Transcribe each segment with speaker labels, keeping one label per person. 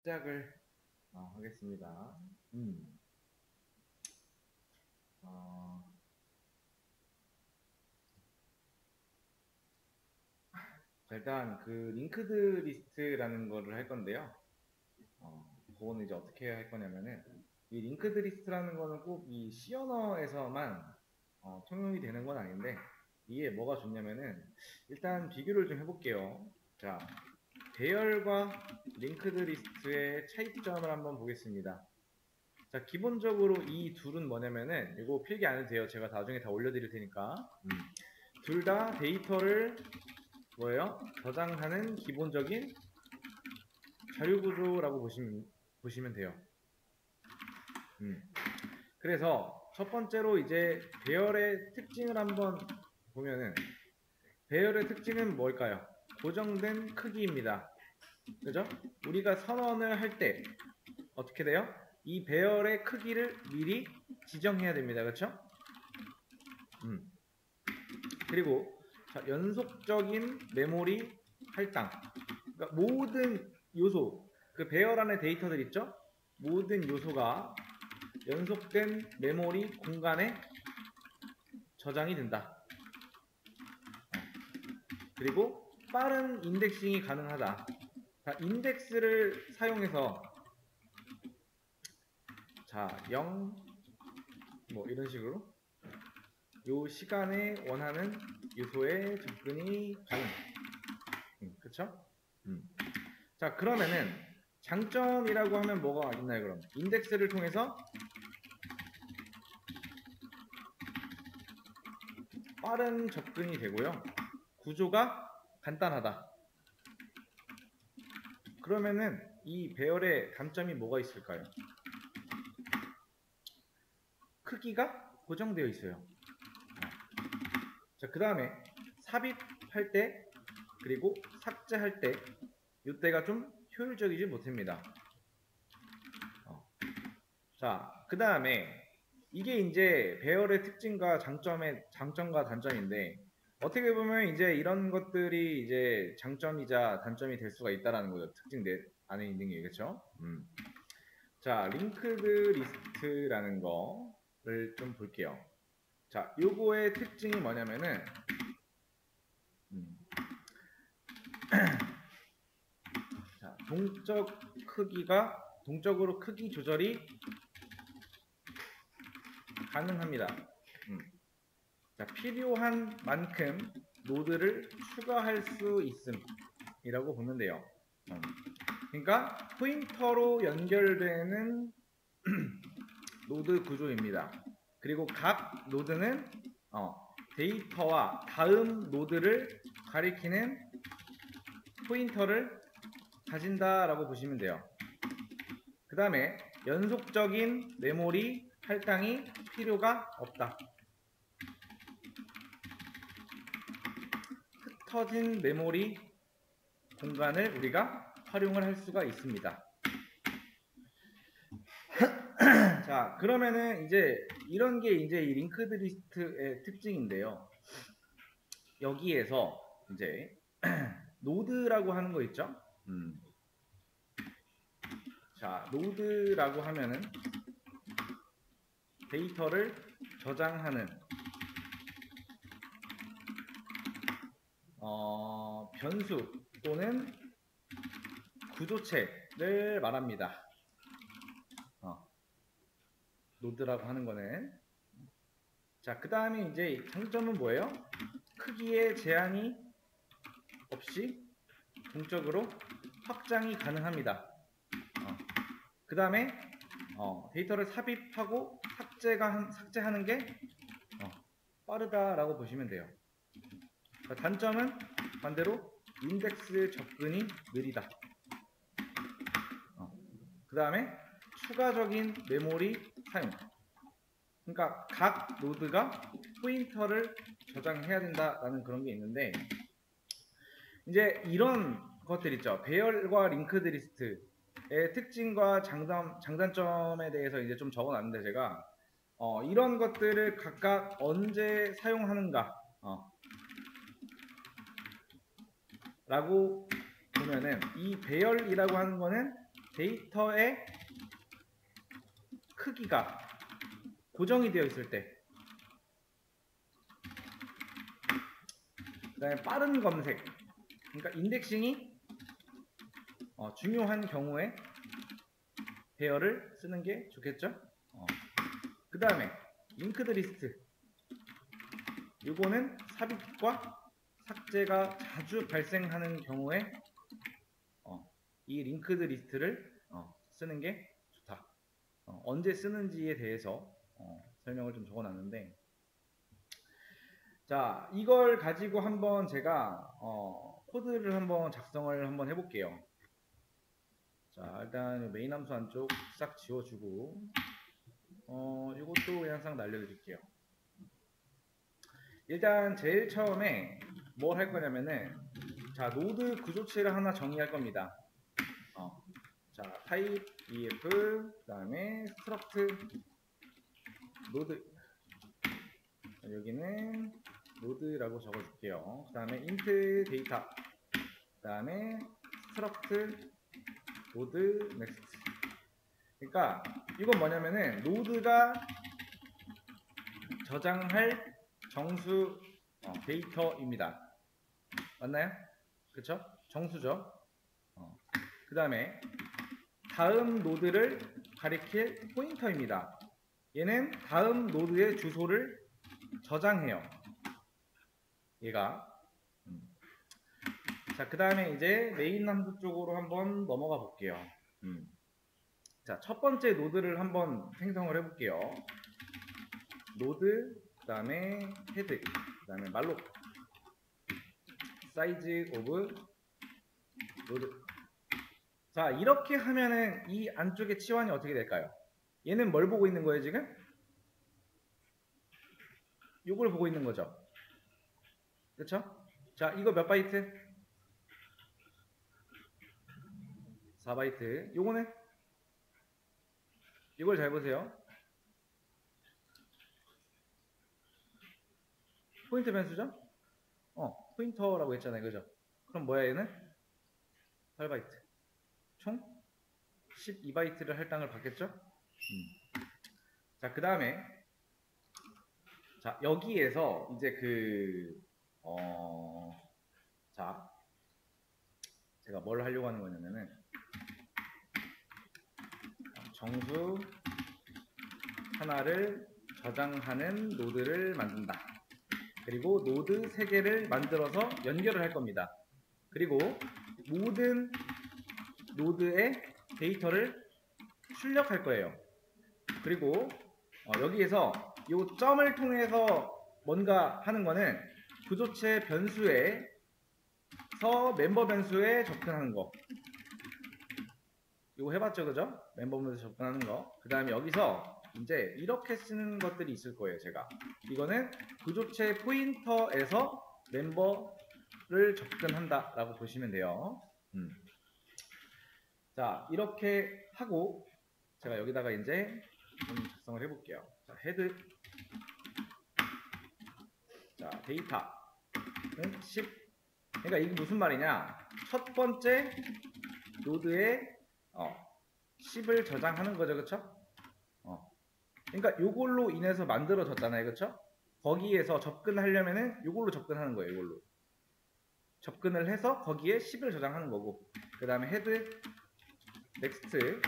Speaker 1: 시작을 하겠습니다. 어, 자, 일단 그 링크드 리스트라는 거를 할 건데요. 그거는 이제 어떻게 할 거냐면은 이 링크드 리스트라는 거는 꼭 이 C 언어에서만 통용이 되는 건 아닌데 이게 뭐가 좋냐면은 일단 비교를 좀 해볼게요. 자, 배열과 링크드 리스트의 차이점을 한번 보겠습니다. 자, 기본적으로 이 둘은 뭐냐면은 이거 필기 안 해도 돼요. 제가 나중에 다 올려드릴 테니까. 둘 다 데이터를 뭐예요? 저장하는 기본적인 자료 구조라고 보시면 돼요. 그래서 첫 번째로 이제 배열의 특징을 한번 보면은 배열의 특징은 뭘까요? 고정된 크기입니다. 그죠? 우리가 선언을 할 때 어떻게 돼요? 이 배열의 크기를 미리 지정해야 됩니다. 그렇죠? 그리고 자, 연속적인 메모리 할당. 그러니까 모든 요소, 그 배열 안에 데이터들 있죠? 모든 요소가 연속된 메모리 공간에 저장이 된다. 그리고 빠른 인덱싱이 가능하다. 자, 인덱스를 사용해서 자, 0, 뭐 이런 식으로 요 시간에 원하는 요소에 접근이 가능. 그쵸? 자, 그러면은 장점이라고 하면 뭐가 있나요, 그럼? 인덱스를 통해서 빠른 접근이 되고요. 구조가 간단하다. 그러면은 이 배열의 단점이 뭐가 있을까요? 크기가 고정되어 있어요. 자, 그 다음에 삽입할 때 그리고 삭제할 때 이때가 좀 효율적이지 못합니다. 자, 그 다음에 이게 이제 배열의 특징과 장점과 단점인데 어떻게 보면 이제 이런 것들이 이제 장점이자 단점이 될 수가 있다라는 거죠. 특징 안에 있는 게 그렇죠? 자, 링크드 리스트라는 거를 좀 볼게요. 자, 요거의 특징이 뭐냐면은 자, 동적으로 크기 조절이 가능합니다. 자, 필요한 만큼 노드를 추가할 수 있음이라고 보면 돼요. 그러니까 포인터로 연결되는 노드 구조입니다. 그리고 각 노드는 데이터와 다음 노드를 가리키는 포인터를 가진다라고 보시면 돼요. 그 다음에 연속적인 메모리 할당이 필요가 없다. 흩어진 메모리 공간을 우리가 활용을 할 수가 있습니다. 자, 그러면은 이제 이런 게 이제 이 링크드 리스트의 특징인데요. 여기에서 이제 노드라고 하는 거 있죠? 자, 노드라고 하면은 데이터를 저장하는 변수 또는 구조체를 말합니다. 노드라고 하는 거는 자, 그 다음에 이제 장점은 뭐예요? 크기의 제한이 없이 동적으로 확장이 가능합니다. 그 다음에 데이터를 삽입하고 삭제하는 게 빠르다라고 보시면 돼요. 단점은 반대로 인덱스 접근이 느리다. 그 다음에 추가적인 메모리 사용. 그러니까 각 노드가 포인터를 저장해야 된다라는 그런 게 있는데 이제 이런 것들 있죠. 배열과 링크드 리스트의 특징과 장단점에 대해서 이제 좀 적어놨는데 제가 이런 것들을 각각 언제 사용하는가 라고 보면은 이 배열이라고 하는 거는 데이터의 크기가 고정이 되어 있을 때, 그 다음에 빠른 검색, 그러니까 인덱싱이 중요한 경우에 배열을 쓰는 게 좋겠죠. 그 다음에 링크드 리스트, 이거는 삽입과 삭제가 자주 발생하는 경우에 이 링크드 리스트를 쓰는 게 좋다. 언제 쓰는지에 대해서 설명을 좀 적어놨는데, 자, 이걸 가지고 한번 제가 코드를 한번 작성을 한번 해볼게요. 자, 일단 메인 함수 안쪽 싹 지워주고 이것도 그냥 싹 날려드릴게요. 일단 제일 처음에 뭘 할 거냐면은, 자, 노드 구조체를 하나 정의할 겁니다. 자, 타입 ef, 그 다음에 struct 노드, 여기는 노드라고 적어줄게요. 그 다음에 int 데이터, 그 다음에 struct 노드 next. 그러니까 이건 뭐냐면은 노드가 저장할 정수 데이터입니다. 맞나요? 그쵸? 정수죠. 그 다음에 다음 노드를 가리킬 포인터입니다. 얘는 다음 노드의 주소를 저장해요. 얘가. 자, 그 다음에 이제 메인 함수 쪽으로 한번 넘어가 볼게요. 자, 첫 번째 노드를 한번 생성을 해볼게요. 노드, 그 다음에 헤드, 그 다음에 말로 사이즈 오브 노드. 자, 이렇게 하면은 이 안쪽의 치환이 어떻게 될까요? 얘는 뭘 보고 있는 거예요, 지금? 요걸 보고 있는 거죠. 그쵸? 자, 이거 몇 바이트? 4바이트. 요거는? 이걸 잘 보세요. 포인터 변수죠? 포인터라고 했잖아요. 그죠? 그럼 뭐야, 얘는? 8바이트. 총 12바이트를 할당을 받겠죠? 자, 그 다음에, 자, 여기에서 이제 자, 제가 뭘 하려고 하는 거냐면은, 정수 하나를 저장하는 노드를 만든다. 그리고 노드 3개를 만들어서 연결을 할 겁니다. 그리고 모든 노드의 데이터를 출력할 거예요. 그리고 여기에서 이 점을 통해서 뭔가 하는 거는 구조체 변수에서 멤버 변수에 접근하는 거. 이거 해봤죠, 그죠? 멤버 변수 접근하는 거. 그 다음에 여기서 이제 이렇게 쓰는 것들이 있을 거예요, 제가. 이거는 구조체 포인터에서 멤버를 접근한다 라고 보시면 돼요. 자, 이렇게 하고 제가 여기다가 이제 좀 작성을 해볼게요. 자, 헤드, 자, 데이터는 10. 그러니까 이게 무슨 말이냐? 첫 번째 노드에 10을 저장하는 거죠, 그쵸? 그러니까 요걸로 인해서 만들어졌잖아요, 그쵸? 거기에서 접근하려면은 요걸로 접근하는 거예요, 요걸로. 접근을 해서 거기에 10을 저장하는 거고, 그 다음에 헤드, 넥스트,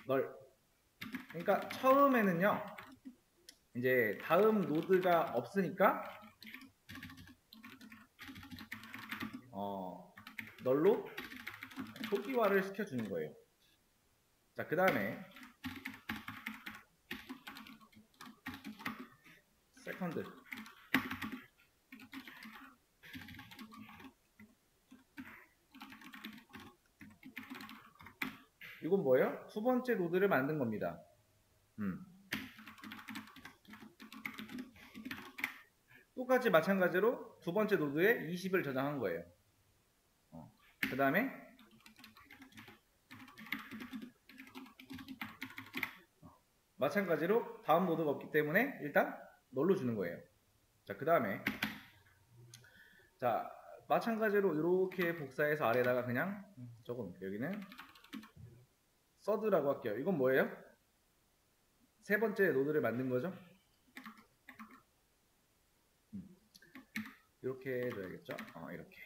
Speaker 1: 널. 그러니까 처음에는요, 이제 다음 노드가 없으니까 널로 초기화를 시켜주는 거예요. 자, 그 다음에 세컨드, 이건 뭐예요? 두 번째 노드를 만든 겁니다. 똑같이 마찬가지로 두 번째 노드에 20을 저장한 거예요. 그 다음에 마찬가지로 다음 노드가 없기 때문에 일단 널로 주는 거예요. 자, 그 다음에 자, 마찬가지로 이렇게 복사해서 아래다가 그냥 적어놓을게요. 여기는 서드라고 할게요. 이건 뭐예요? 세 번째 노드를 만든 거죠. 이렇게 해줘야겠죠. 이렇게.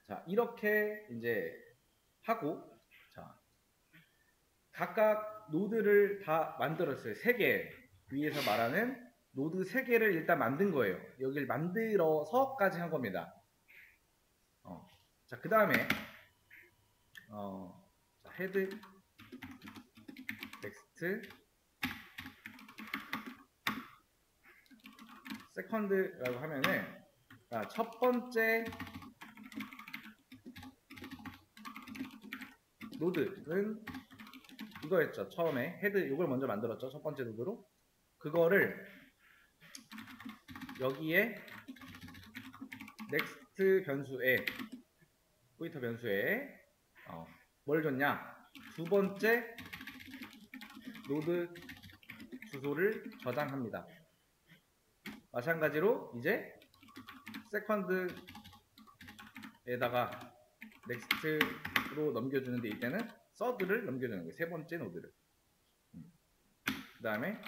Speaker 1: 자, 이렇게 이제 하고, 자, 각각 노드를 다 만들었어요. 3개. 위에서 말하는 노드 3개를 일단 만든 거예요. 여기를 만들어서까지 한 겁니다. 자, 그 다음에, 헤드, 넥스트, 세컨드라고 하면은, 자, 첫 번째 노드는 이거였죠. 처음에 헤드 이걸 먼저 만들었죠. 첫 번째 노드로. 그거를 여기에 넥스트 변수에 포인터 변수에 뭘 줬냐? 두 번째 노드 주소를 저장합니다. 마찬가지로 이제 세컨드에다가 넥스트로 넘겨주는데 이때는 서드를 넘겨주는 거예요. 세 번째 노드를. 그 다음에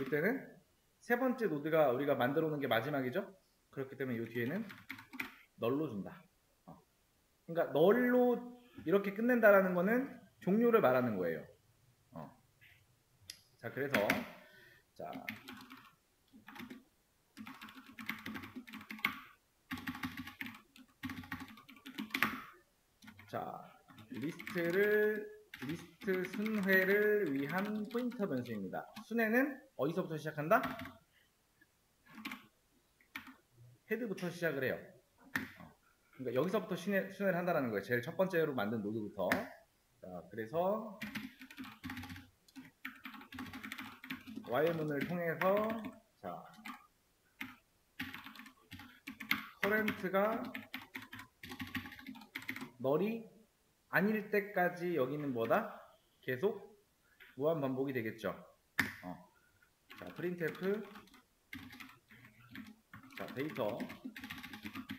Speaker 1: 이때는 세 번째 노드가 우리가 만들어 놓은 게 마지막이죠. 그렇기 때문에 이 뒤에는 널로 준다. 그러니까 널로 이렇게 끝낸다라는 거는 종료를 말하는 거예요. 자, 그래서 자, 리스트 순회를 위한 포인터 변수입니다. 순회는 어디서부터 시작한다? 헤드부터 시작을 해요. 그러니까 여기서부터 순회를 한다는 거예요. 제일 첫 번째로 만든 노드부터. 자, 그래서 while문을 통해서 자, 커런트가 널이 아닐 때까지 여기는 뭐다? 계속 무한 반복이 되겠죠. 자, printf 자, 데이터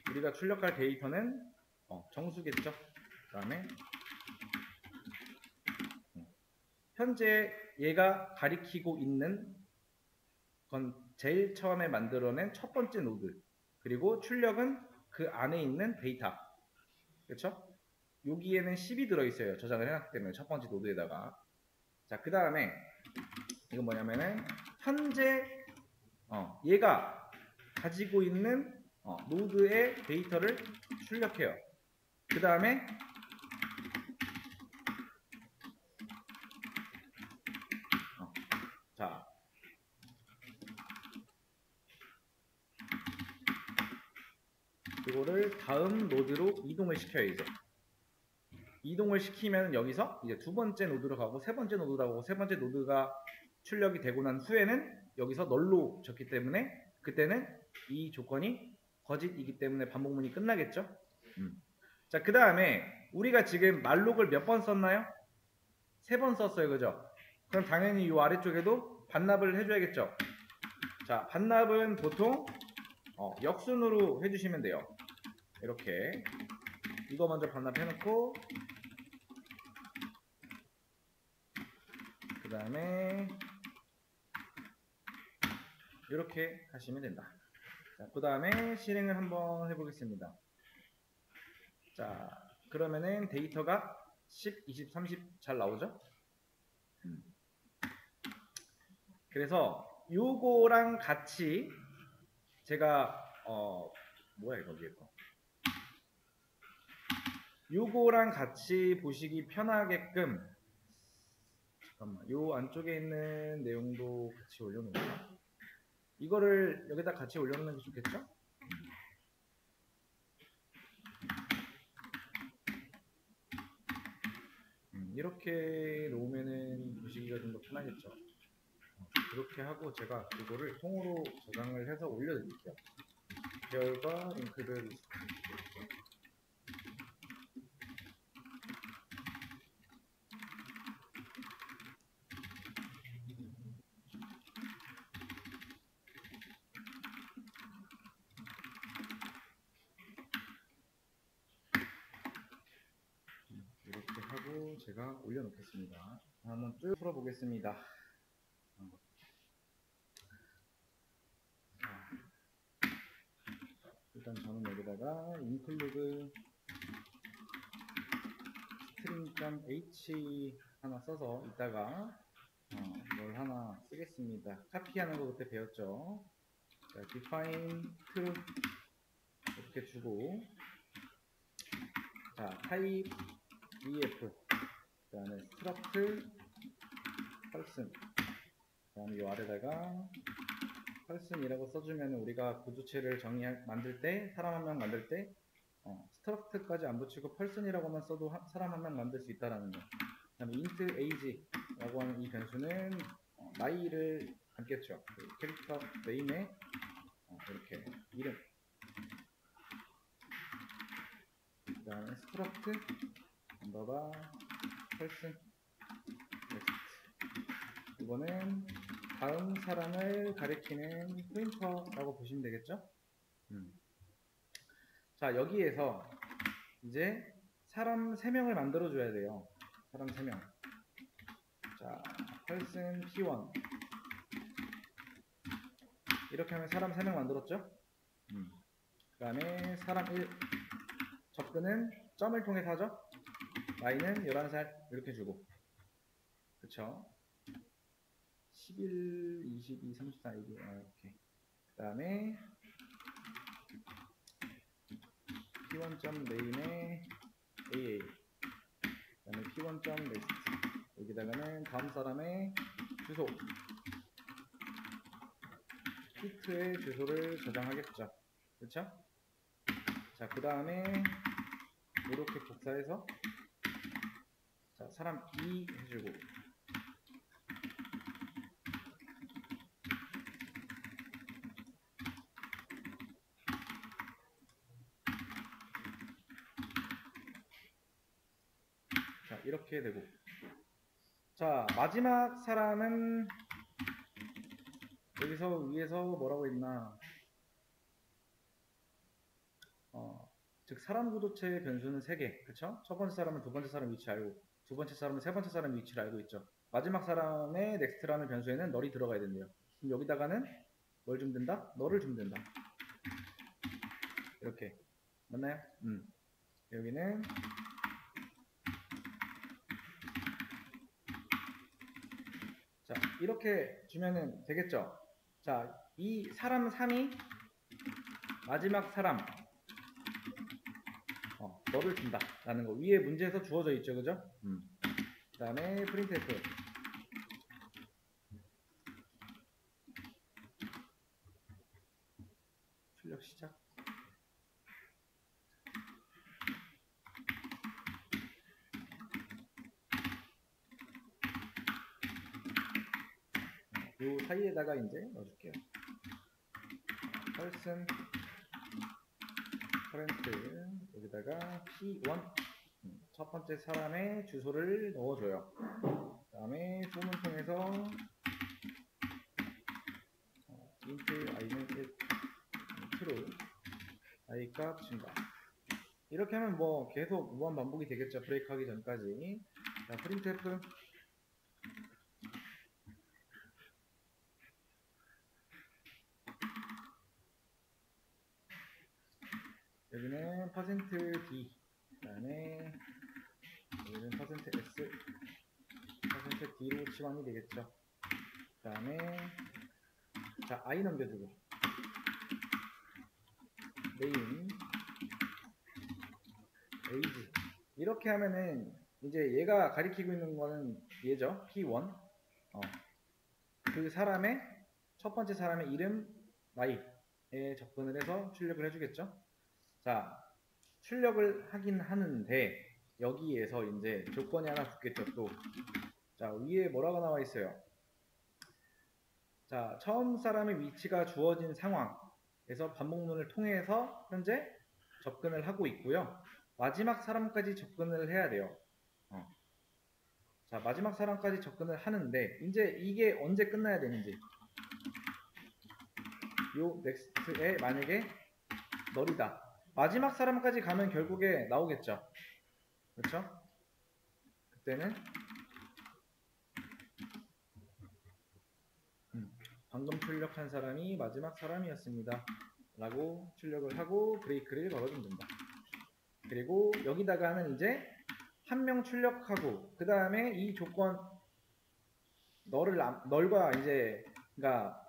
Speaker 1: 우리가 출력할 데이터는 정수겠죠. 그 다음에 현재 얘가 가리키고 있는 건 제일 처음에 만들어낸 첫 번째 노드, 그리고 출력은 그 안에 있는 데이터. 그렇죠? 여기에는 10이 들어있어요. 저장을 해놨기 때문에 첫 번째 노드에다가. 자, 그 다음에 이건 뭐냐면은 현재 얘가 가지고 있는 노드의 데이터를 출력해요. 그 다음에 자, 이거를 다음 노드로 이동을 시켜요. 이제 이동을 시키면 여기서 이제 두 번째 노드로 가고 세 번째 노드로 가고, 세 번째 노드가 출력이 되고 난 후에는 여기서 널로 졌기 때문에 그때는 이 조건이 거짓이기 때문에 반복문이 끝나겠죠. 자, 그 다음에 우리가 지금 말록을 몇 번 썼나요? 3번 썼어요. 그죠? 그럼 당연히 이 아래쪽에도 반납을 해줘야겠죠. 자, 반납은 보통 역순으로 해주시면 돼요. 이렇게 이거 먼저 반납해놓고 그 다음에 이렇게 하시면 된다. 자, 그 다음에 실행을 한번 해보겠습니다. 자, 그러면은 데이터가 10, 20, 30 잘 나오죠? 그래서 요거랑 같이 제가 뭐야 이거 위에 거 요거랑 같이 보시기 편하게끔 잠깐만 요 안쪽에 있는 내용도 같이 올려놓을까? 이거를 여기다 같이 올려놓는 게 좋겠죠? 이렇게 놓으면은 보시기가 좀 더 편하겠죠. 이렇게 하고 제가 이거를 통으로 저장을 해서 올려드릴게요. 계열과 링크를 제가 올려놓겠습니다. 한번 쭉 풀어보겠습니다. 일단 저는 여기다가 include string.h 하나 써서 이따가 뭘 하나 쓰겠습니다. 카피하는 거 그때 배웠죠. 자, define true 이렇게 주고, 자, type def, 그 다음에 struct person, 그 다음에 이 아래다가 person이라고 써주면 우리가 구조체를 만들 때, 사람 한 명 만들 때 struct까지 안 붙이고 person이라고만 써도 사람 한 명 만들 수 있다라는 거. 그 다음에 int age라고 하는 이 변수는 나이를 담겠죠. 그 캐릭터 네임에 이렇게 이름, 그 다음에 struct underbar person next. 이거는 다음 사람을 가리키는 포인터라고 보시면 되겠죠. 자, 여기에서 이제 사람 3명을 만들어 줘야 돼요. 사람 3명. 자, person p1 이렇게 하면 사람 3명 만들었죠. 그 다음에 사람 1 접근은 점을 통해서 하죠. 나이는 11살 이렇게 주고, 그쵸? 11, 22, 34 이렇게. 그 다음에 p1.name에 AA, 그 다음에 p1.next 여기다가는 다음 사람의 주소, 히트의 주소를 저장하겠죠. 그쵸? 자, 그 다음에 이렇게 복사해서 자, 사람 2 해주고, 자, 이렇게 되고, 자, 마지막 사람은 여기서 위에서 뭐라고 했나, 즉 사람 구도체의 변수는 3개, 그쵸? 첫 번째 사람은 두 번째 사람 위치 알고, 두 번째 사람은 세 번째 사람 위치를 알고 있죠. 마지막 사람의 next라는 변수에는 널이 들어가야 된대요. 그럼 여기다가는 뭘 주면 된다? 너를 주면 된다. 이렇게 맞나요? 여기는 자, 이렇게 주면은 되겠죠. 자, 이 사람 3이 마지막 사람 너를 준다 라는 거 위에 문제에서 주어져 있죠. 그죠? 그 다음에 printf 출력 시작. 요 사이에다가 이제 넣어줄게요. person current 여기다가 p1 첫 번째 사람의 주소를 넣어줘요. 그 다음에 소문 통해서 int i는 1 true i 값 증가. 이렇게 하면 뭐 계속 무한 반복이 되겠죠. 브레이크 하기 전까지. 자, printf 여기는 %d 그 다음에 여기는 %s %d로 치환이 되겠죠. 그 다음에 자, i 넘겨주고 name age 이렇게 하면은 이제 얘가 가리키고 있는 거는 얘죠. p1 그 사람의 첫 번째 사람의 이름 나이에 접근을 해서 출력을 해주겠죠. 자, 출력을 하긴 하는데 여기에서 이제 조건이 하나 붙겠죠. 또 자, 위에 뭐라고 나와 있어요. 자, 처음 사람의 위치가 주어진 상황에서 반복문을 통해서 현재 접근을 하고 있고요. 마지막 사람까지 접근을 해야 돼요. 자, 마지막 사람까지 접근을 하는데 이제 이게 언제 끝나야 되는지, 요 넥스트에 만약에 널이다 마지막 사람까지 가면 결국에 나오겠죠. 그렇죠? 그때는 방금 출력한 사람이 마지막 사람이었습니다 라고 출력을 하고 브레이크를 걸어주면 된다. 그리고 여기다가는 이제 한 명 출력하고 그 다음에 이 조건 널과 이제 그러니까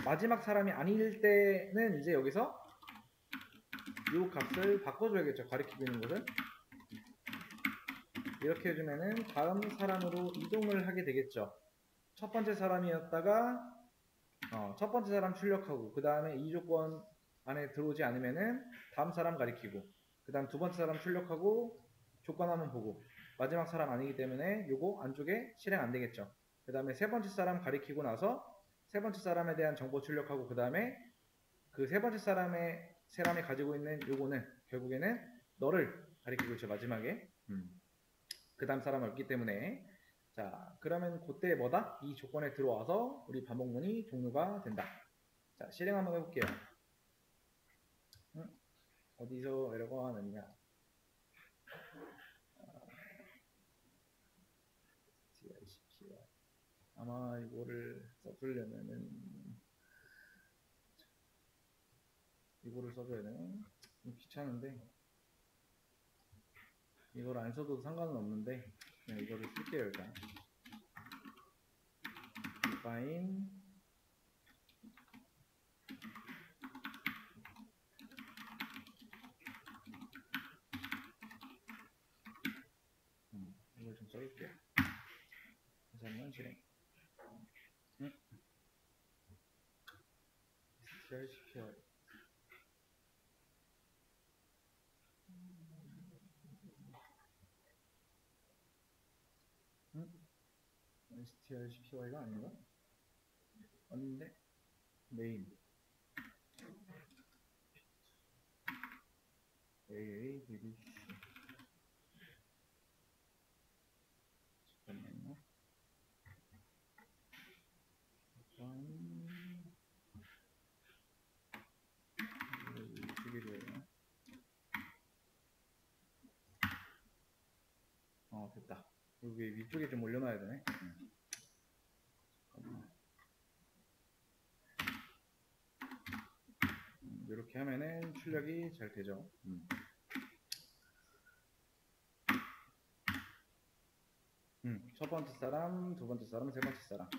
Speaker 1: 마지막 사람이 아닐 때는 이제 여기서 이 값을 바꿔줘야겠죠. 가리키고 있는 것을 이렇게 해주면은 다음 사람으로 이동을 하게 되겠죠. 첫 번째 사람이었다가 첫 번째 사람 출력하고 그 다음에 이 조건 안에 들어오지 않으면은 다음 사람 가리키고 그 다음 두 번째 사람 출력하고 조건 한번 보고 마지막 사람 아니기 때문에 요거 안쪽에 실행 안 되겠죠. 그 다음에 세 번째 사람 가리키고 나서 세 번째 사람에 대한 정보 출력하고 그 다음에 그 세 번째 사람이 가지고 있는 요거는 결국에는 너를 가리키고 있죠. 마지막에 그 다음 사람이 없기 때문에 자 그러면 그때 뭐다? 이 조건에 들어와서 우리 반복문이 종료가 된다. 자 실행 한번 해볼게요. 어디서 에러가 났냐? 아마 이거를 써주려면은 이거를 써줘야 되나? 좀 귀찮은데 이걸 안 써도 상관은 없는데 그냥 이거를 쓸게요. 일단 define 이걸 좀 써줄게요. 다시 한번 실행 strcpy strcpy가 아닌가? 아닌데 메인 AA bbc 잠깐만요. 이쪽이래요. 됐다. 여기 위쪽에 좀 올려놔야 되네. 이렇게 하면은 출력이 잘 되죠. 첫 번째 사람, 두 번째 사람, 세 번째 사람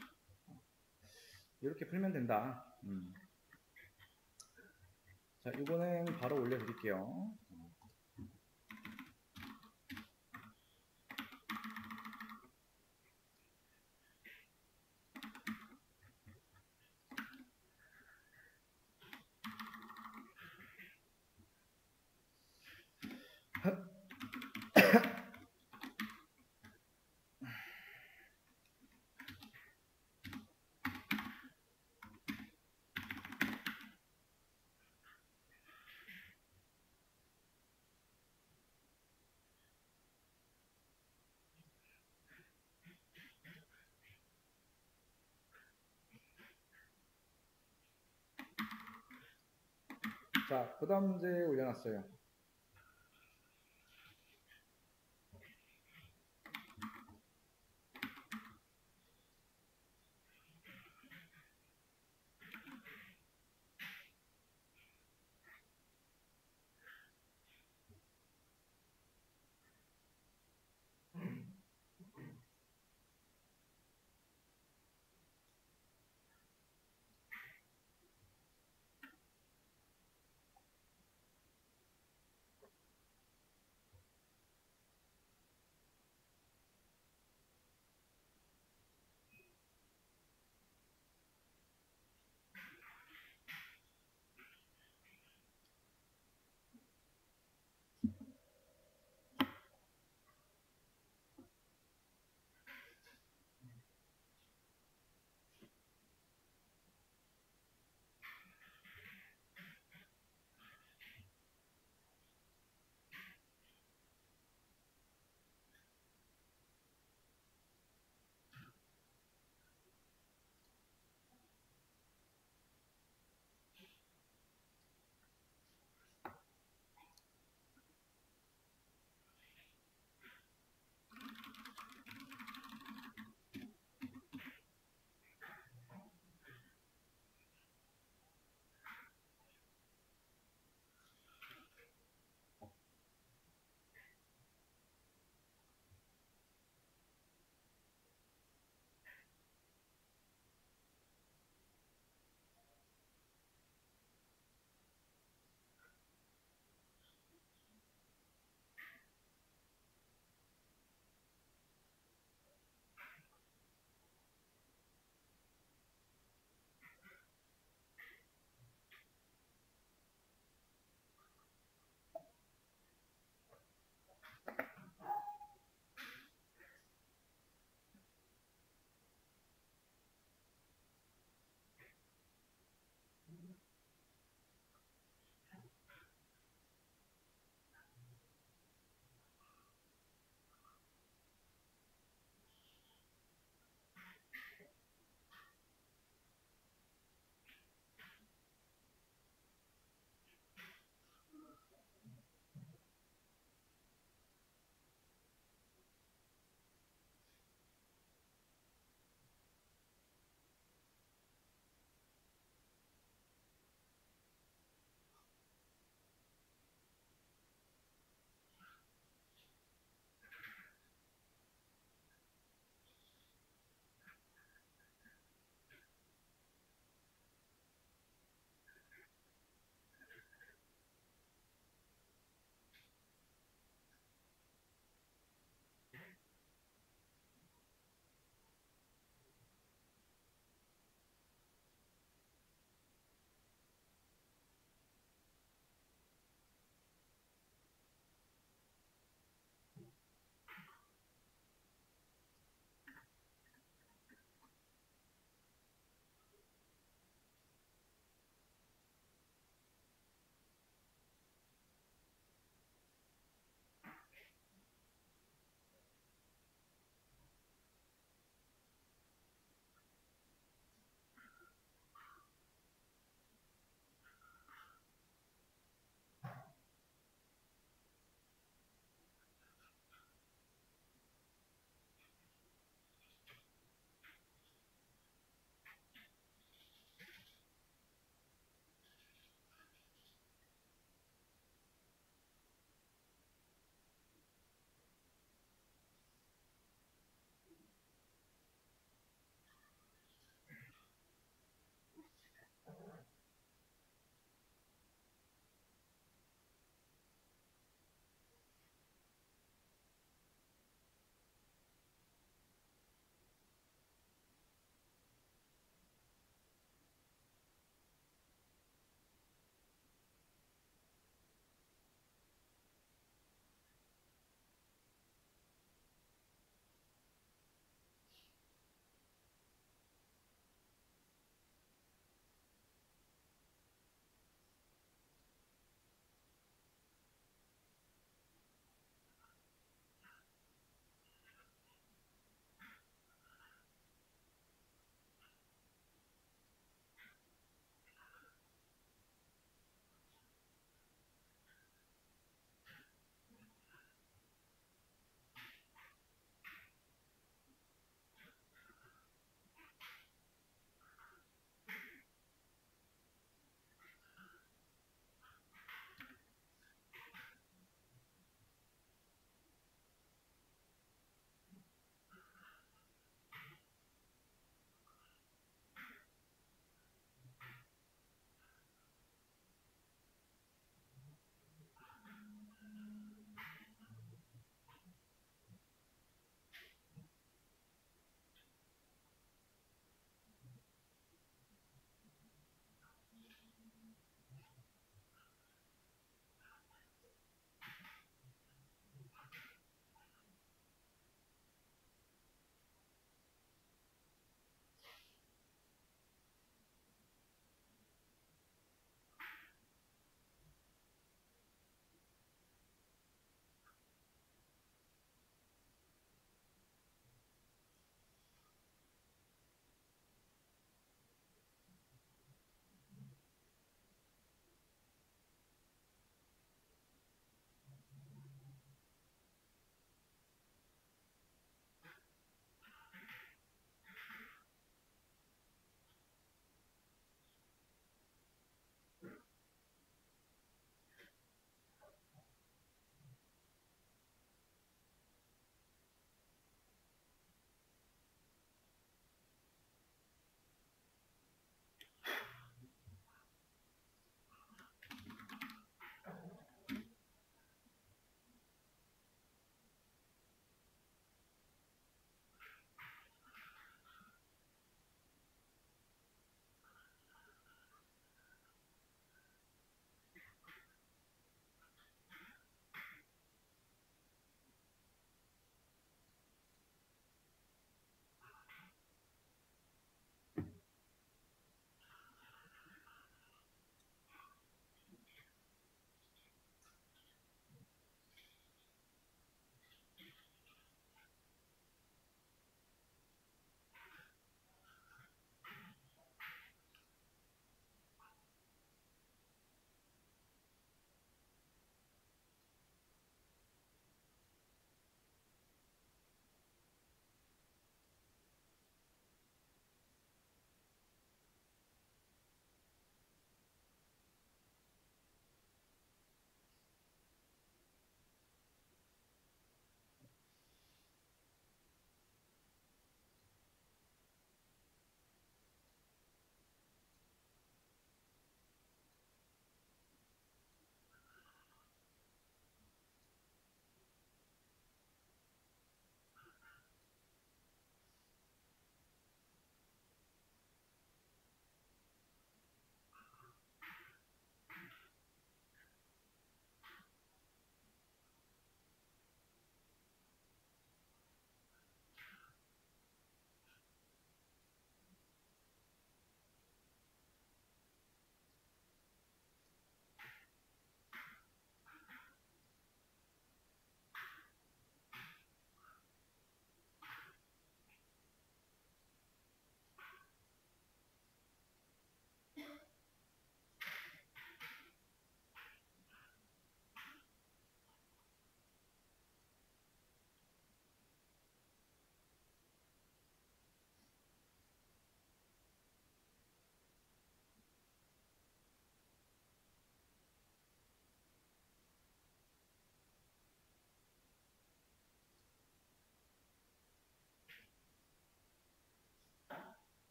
Speaker 1: 이렇게 풀면 된다. 자, 이거는 바로 올려드릴게요. 자, 그 다음 문제 올려놨어요.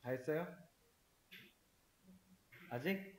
Speaker 1: 다 했어요? 아직?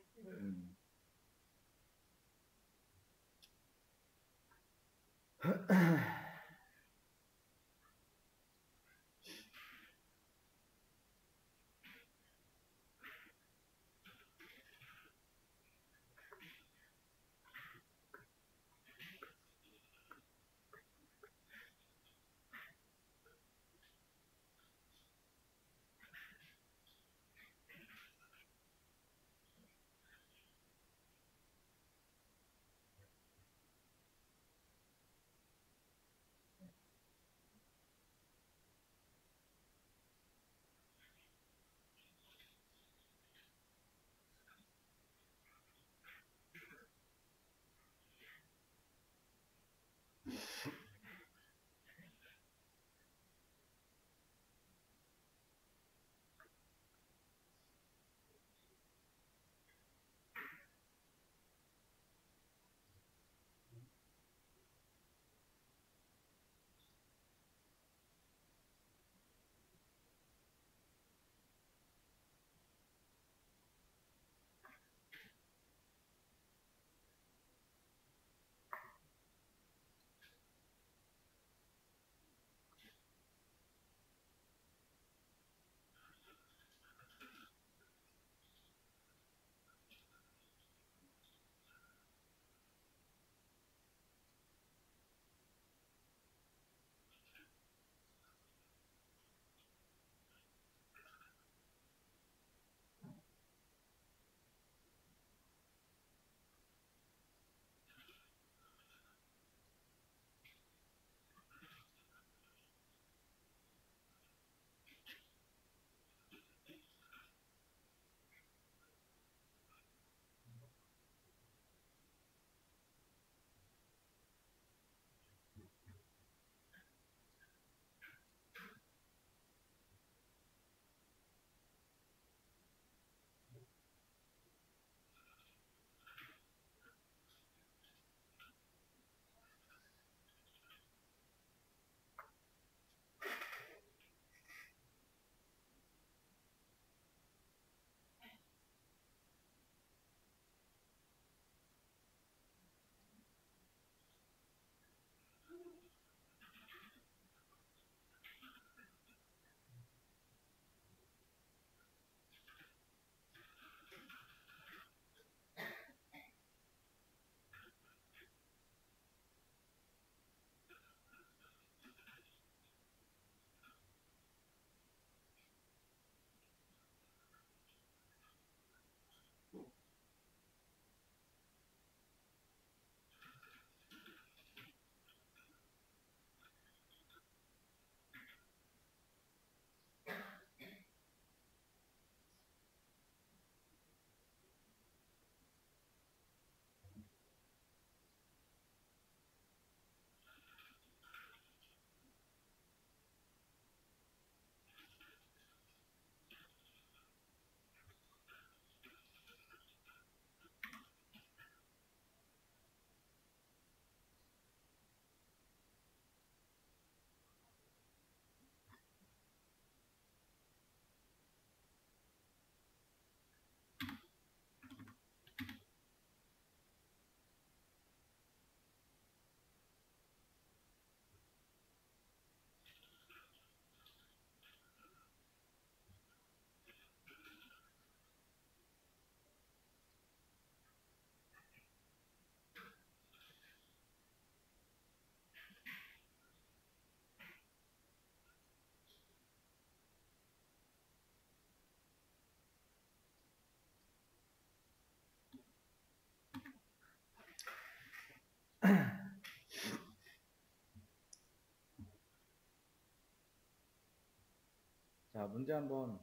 Speaker 1: 자, 문제 한번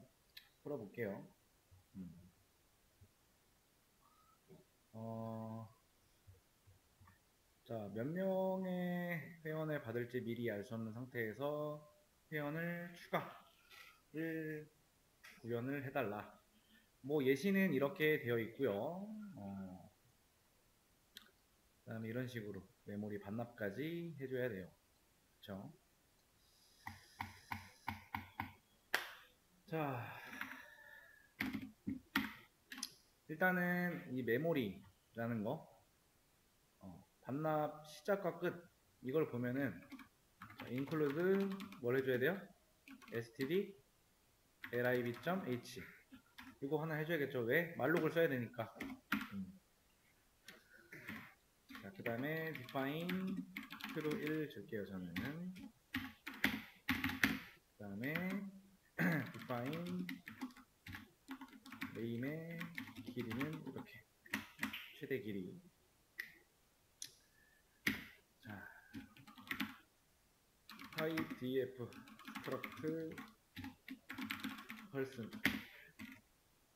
Speaker 1: 풀어볼게요. 자, 몇 명의 회원을 받을지 미리 알 수 없는 상태에서 회원을 추가를 구현을 해달라. 뭐 예시는 이렇게 되어 있고요. 그 다음에 이런 식으로 메모리 반납까지 해줘야 돼요. 그쵸? 자, 일단은 이 메모리라는 거, 반납 시작과 끝, 이걸 보면은 include 뭘 해줘야 돼요? std lib.h 이거 하나 해줘야겠죠. 왜? 말록을 써야 되니까. 자, 그 다음에 define true 1 줄게요. 저는. 그 다음에 define name의 길이는 이렇게 최대 길이. 자, type df struct person.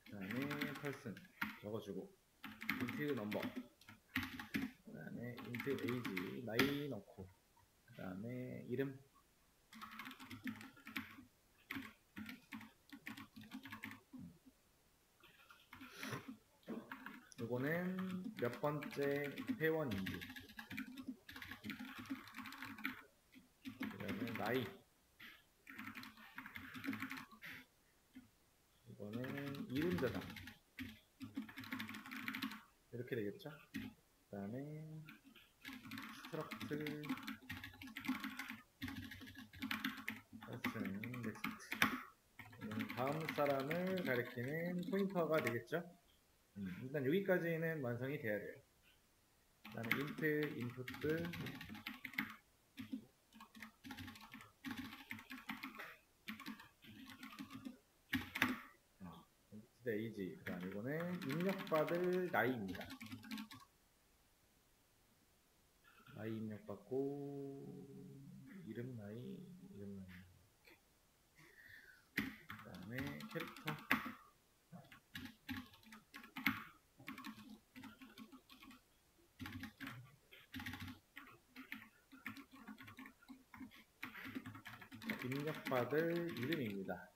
Speaker 1: 그 다음에 person 적어주고 int number. 그 다음에 int age 나이 넣고. 그 다음에 이름. 이거는 몇 번째 회원인지. 그 다음에 나이. 이거는 이름 저장. 이렇게 되겠죠? 그 다음에 struct person next. 이거는 다음 사람을 가리키는 포인터가 되겠죠? 일단 여기까지는 완성이 돼야 돼요. 그 다음에 int input age. 그 다음 이거는 입력받을 나이입니다. 나이 입력받고 이름 나이 이름 나이. 그 다음에 캐릭터. 입력받을 이름입니다.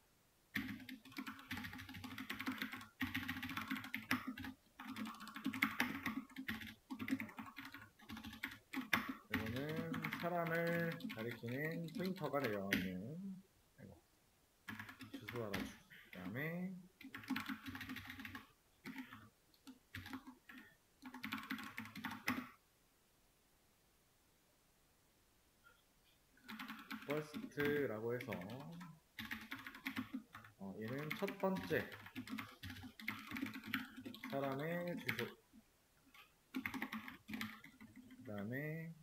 Speaker 1: 이거는 사람을 가리키는 포인터가 돼요. 주소 알아주고. 그 다음에 first라고 해서 얘는 첫 번째 사람의 주소. 그 다음에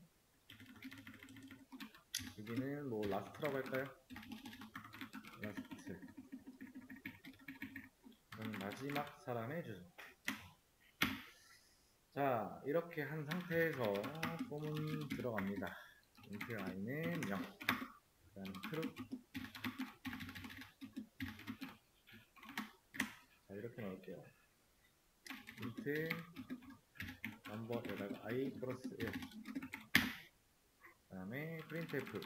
Speaker 1: 여기는 뭐 last라고 할까요? last. 그럼 마지막 사람의 주소. 자, 이렇게 한 상태에서 폼은 들어갑니다. int i는 0. 그 다음에 true. 자, 이렇게 넣을게요. int number에다가 i 플러스 1. 그 다음에 printf.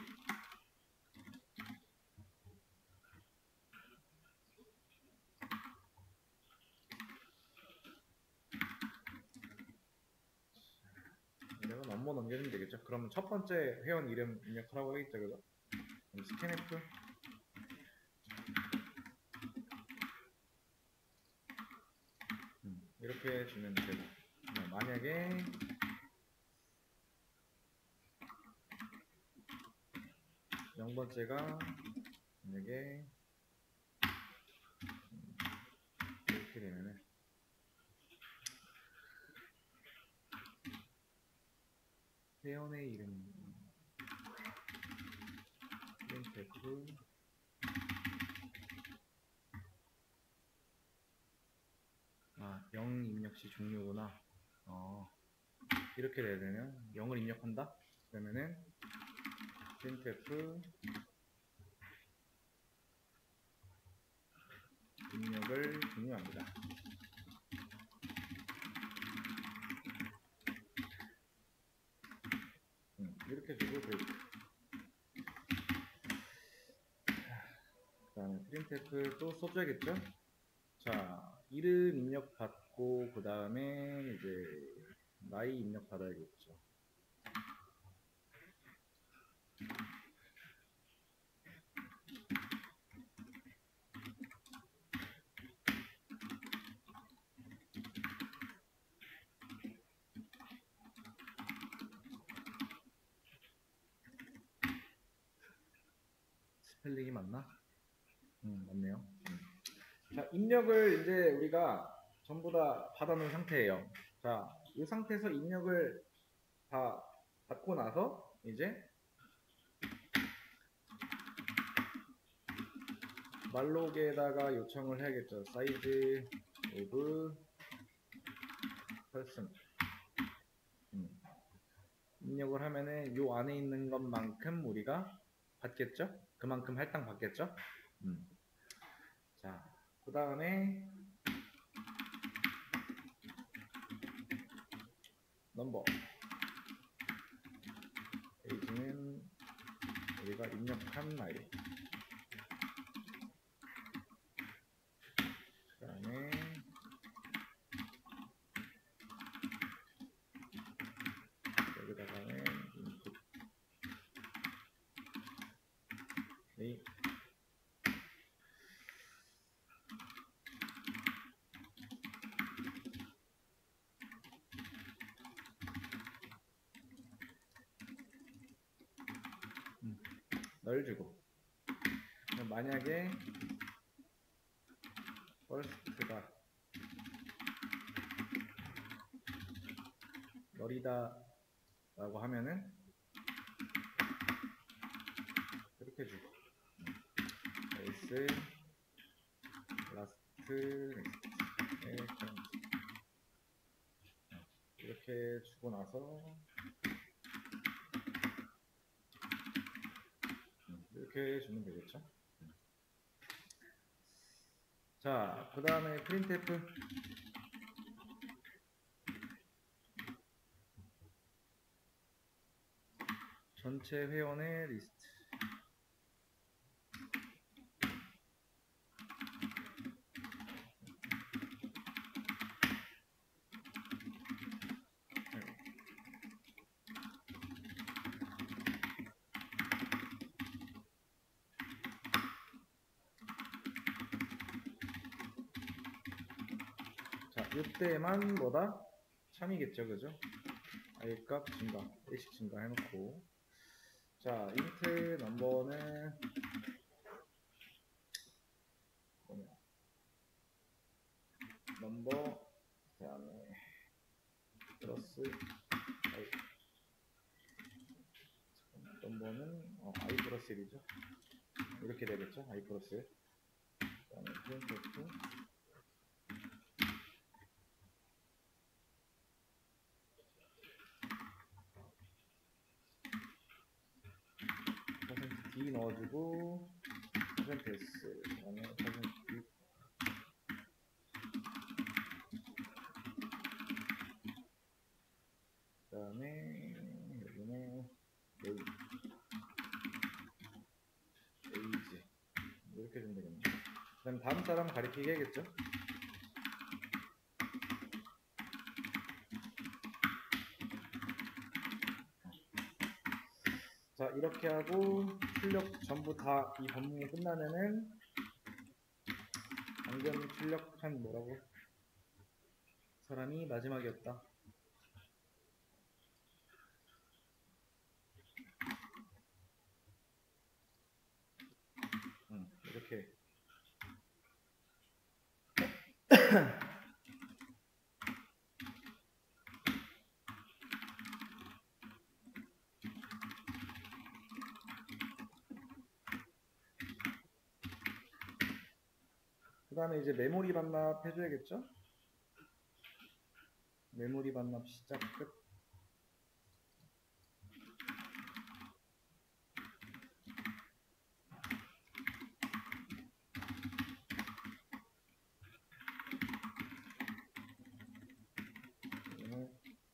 Speaker 1: 이래서 넘버 넘겨주면 되겠죠. 그러면 첫 번째 회원 이름 입력하라고 하겠죠. 그죠? scanf. 이렇게 주면 되고. 만약에 (0번째가) 만약에 이렇게 되면은 회원의 이름 printf. 아, 0 입력시 종료구나. 이렇게 돼야 되면 0을 입력한다. 그러면은 printf 입력을 종료합니다. 이렇게 주고 되고. 그 다음에 printf 또 써줘야겠죠? 자, 이름 입력 받고 그 다음에 이제 나이 입력 받아야겠죠. 스펠링이 맞나? 맞네요. 자, 입력을 이제 우리가 전부 다 받아놓은 상태예요. 자, 이 상태에서 입력을 다 받고 나서 이제 말록에다가 요청을 해야겠죠. 사이즈 오브 person. 입력을 하면은 요 안에 있는 것만큼 우리가 받겠죠? 그만큼 할당 받겠죠? 자, 그 다음에 넘버 페이지는 우리가 입력한 나이. 그 다음에 여기다가는 인풋 네임. 널 주고, 만약에 first가 널이다 라고 하면은 이렇게 주고, else last 이렇게 주고 나서 이렇게 주면 되겠죠. 자, 그 다음에 printf 전체 회원의 리스트. 자, 이때만 뭐다? 참이겠죠, 그죠? i 값 증가, 1씩 증가 해놓고, 자, int 넘버는 뭐냐? 넘버 그다음에 플러스 i. 넘버는 i 플러스 1이죠. 이렇게 되겠죠? i 플러스 1. 그다음에 printf %d 넣어주고 %s 그다음에 %d 그다음에 여기는 age 이렇게 좀 되겠네. 그다음 다음 사람 가리키게 해야겠죠? 자, 이렇게 하고 출력 전부 다 이 법문이 끝나면은 방금 출력한 뭐라고? 사람이 마지막이었다. 이렇게 그 다음에 이제 메모리 반납 해줘야겠죠? 메모리 반납 시작 끝.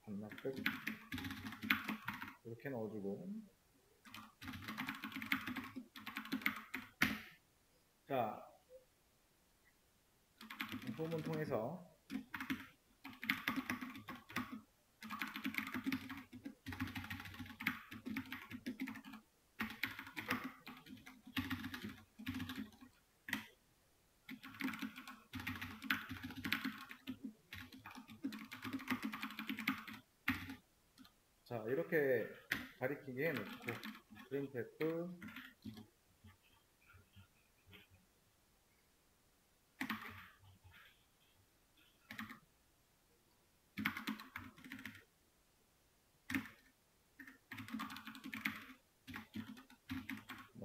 Speaker 1: 반납 끝. 이렇게 넣어주고. 자, 소문 통해서 자, 이렇게 가리키게 해놓고 printf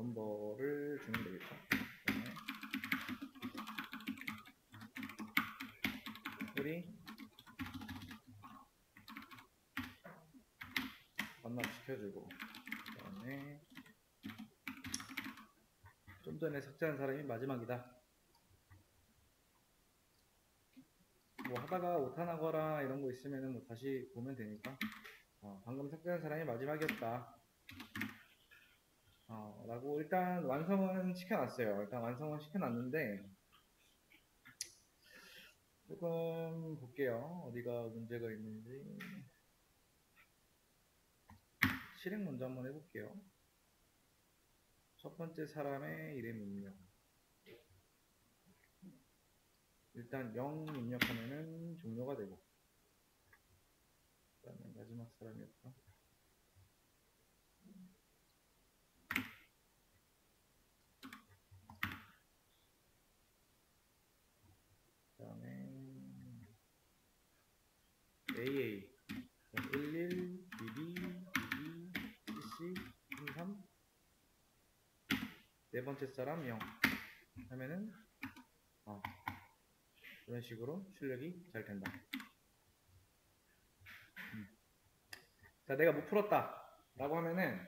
Speaker 1: 넘버를 주면 되겠죠. 그다음에 우리 반납시켜주고, 그다음에 좀 전에 삭제한 사람이 마지막이다. 뭐 하다가 오타나거나 이런 거 있으면은 뭐 다시 보면 되니까, 방금 삭제한 사람이 마지막이었다. 라고 일단 완성은 시켜놨어요. 일단 완성은 시켜놨는데, 조금 볼게요. 어디가 문제가 있는지. 실행 먼저 한번 해볼게요. 첫 번째 사람의 이름 입력. 일단 0 입력하면은 종료가 되고, 그 다음에 마지막 사람이었죠. 그 다음에 AA 11, 22, 22, CC, 33, 네 번째 사람 0 하면은 이런 식으로 출력이 잘 된다. 자, 내가 못 풀었다 라고 하면은